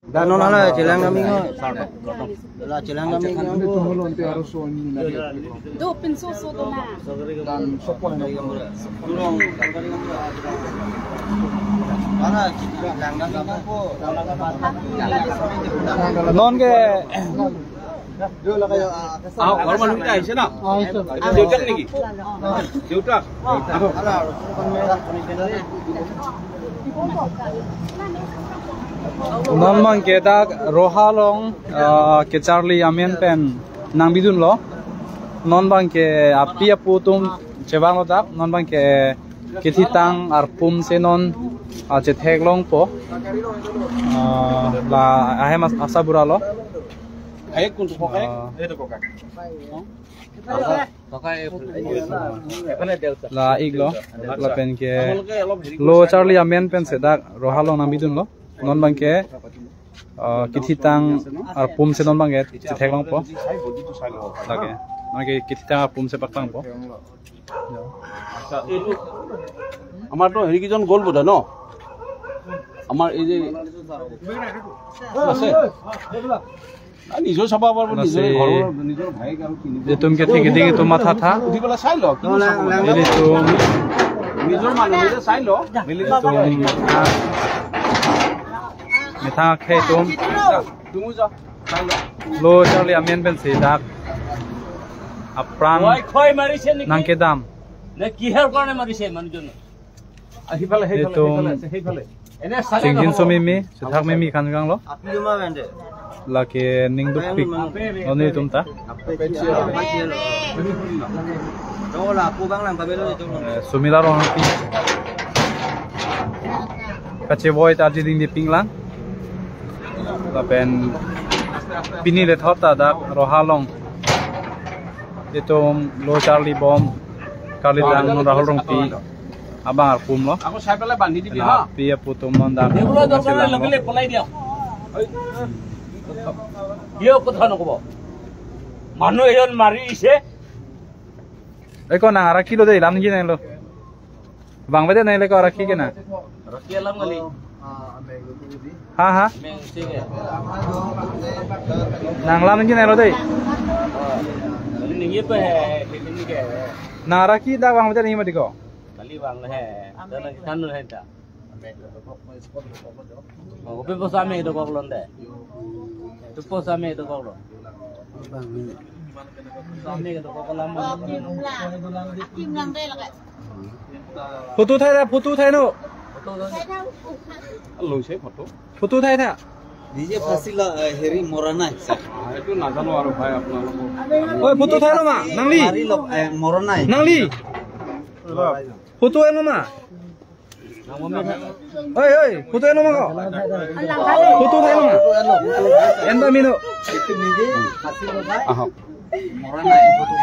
Danon ala cilang kami ngo. Lah cilang kami ngo. Do pinso so do na. Dan sopon na yung tulong. Para cilang kami po. Non ke Dulu kayo kalau malu kita sana. Diutak lagi. Diutak. ala sopon merah non mang ke dak rohalong ke Charlie Amen pen nang bidun lo non bang ke api aputum cebang lo dak non bang ke thitang ar pum se non che thek long po la ahem asabura lo Ayat kuntu kokai. Itu kokai. la iglo la pen ke lo Charlie Amen pen se dak rohalong nang bidun lo non bang ke thitang ar pum se non bang ke che thek long po lage non ke thitang ar pum se paklang po itu আমার তো হেৰি কিজন গ'ল বোধ ন আমাৰ এই যে আছে নিজৰ চাবা পাৰবো নিজৰ ঘৰৰ নিজৰ ভাইক আৰু কিনি যে তুমি কে থেকে দিকে তোমা থা থা উঠি পেলাই চাই ল এলি তো নিজৰ মানুহ নিজে চাই ল মিলি तुम मिथा खे तुम তুমি যা চাই ল लो Charlie Amen pen se dak apran খয় মারিছে নাকি nang ke dam না কিহের কারণে মারিছে মানুষজন আহিফালে itu সেইফালে এনে সালে singjin so mimi suthak mimi kan gang lo api cuma bende. la ke ning duk pik oni tum ta Đâu là cô băng làm cái bên đó trong sumila ro pi kache boy ta ji ding di ping lang la pen pini le thota dak ro halong itum lo Charlie bom kali dang no rahol rong pi abang ar pum lo আকৌ চাই পেলাই বান্ধি দিবি হা la pi putum non dak এগুলো দরকার লাগলে পলাই দিও দিও কথা নকব মানুহ এজন মারিছে ei ko na ara kilo dei lam ni nai lo bang bade nai le ko ara ki ke na রকিয়ালাম গলি ha ha মে সিগে nang lam ni nai lo dei নিয়ে পে টেকনিক কে na ara ki da bang bade ni ma di ko খালি বাংলা হ্যাঁ দাদা কান্ন হেটা ওপে পোসামে এটা কলন দে তো পোসামে এটা কলন সামনে এটা কলন Kim lang đây là cái. photo thai no লৈ চাই photo photo thai tha DJ Fasila Heri Morana. এইটো নাজানো আৰু ভাই আপোনালোকক oi photo thai no ma nangli Hari lo Morana. nangli photo eno ma oi photo eno ma ko photo thai no ma enda mino Itu DJ Fasila Bhai আহক Morana foto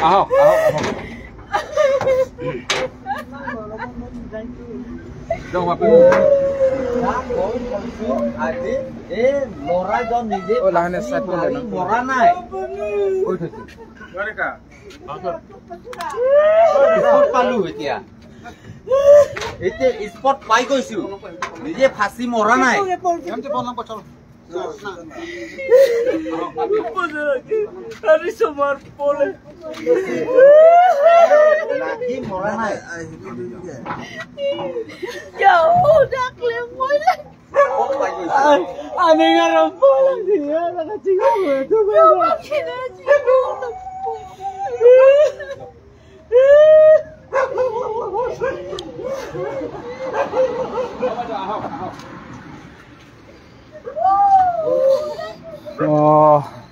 আহক যাও বাপু Adi Lora John DJ oh lahane set ko le Morana. কৈ থৈছো গৰেকা Spot palu এতিয়া spot পাই গৈছো নিজে ফাঁসি মৰা নাই এমতে বললাম চলো আৰে সমাৰ বলে নাকি মৰা নাই Yo, dak lemoy lang. আমি গরম বলে দিয়া লাগা চিগো তো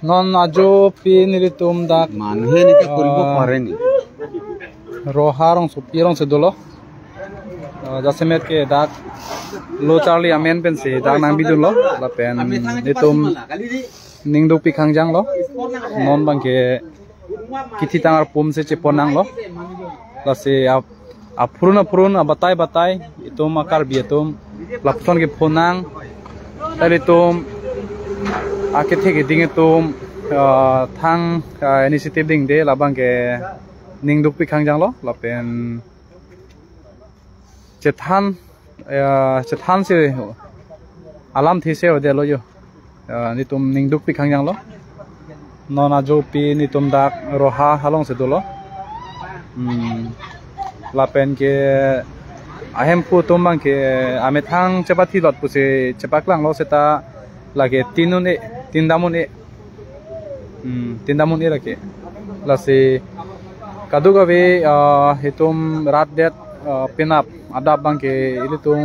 non ajo pin ri tum dak মানুহে এনেকে কৰিব পাৰে নি roharong so pirong se dolo jasemet ke dak lo Charlie Amen pen se dak nang bidun lo la pen nitum ning duk pikhang jang lo non bang ke kithi tangar pum se cheponang lo la se apurun batai itum akar bietum lapson ke phonang tali tum ake theke dinge tum thang initiative ding de labang ke ningduk pikhang jang lo la pen chethan se alam thi se ode lo yo ni tum ningduk pikhang jang lo nona jo pi ni tum dak roha halong se do lo la pen ke ahem pu tum bang ke ame thang chapati lot pu se chapaklang lo seta lage tindamun e lage la se kaduga ve hitum rat det pinap adap bang ke ilitum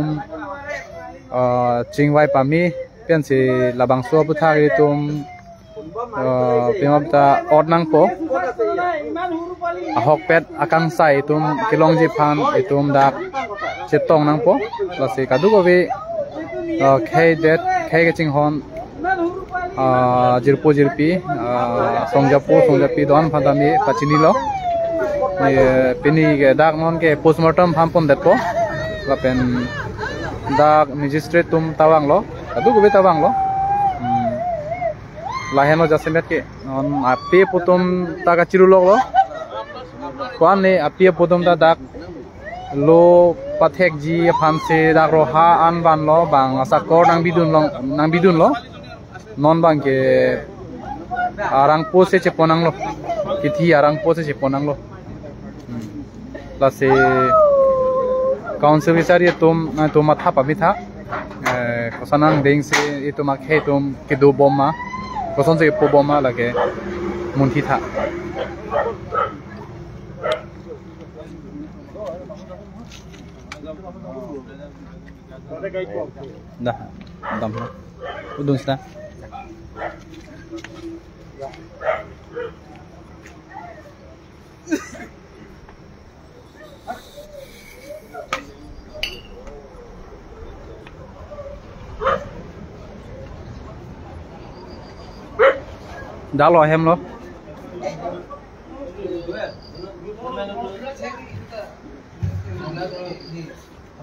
chingwai pami pen se labang so pu thag ilitum pinap ta odnang po ahok pet akang sai itum kilong ji phan itum dak chetong nang po la se kaduga ve khai ke ching hon jirpi songjapi don phadami pachini lo pini ke dak non ke postmortem phampon detpo la pen dak magistrate tum tawang lo kaduga ve tawang lo laheno jasemet ke on ape putum taga chirulok lo kwan ne ape putum ta dak lo pathek ji phamse dak roha an ban lo bang asakor nang bidun lo non bang ke arang po se cheponang lo kithi arang po se cheponang lo la se council visari tum matha pamitha kosanang ding se itumak he tum kidu bomma koson se po bomma lage munthi tha dah dam udung sta dalo hem lo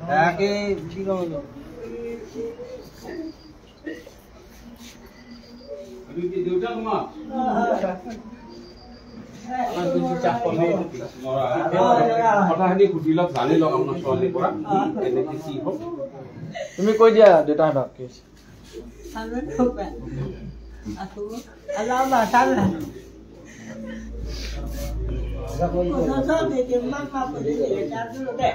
Dake sino lo. Abi ki deuta ma. Aku cicak pome. Kota ini kudilok jani lo amna soalni pora ene ki si ho. Tumi koi dia data dak kes. Sana tuh pak. Aku alama sana. Kalau sana dia mama pergi dia cari dulu deh.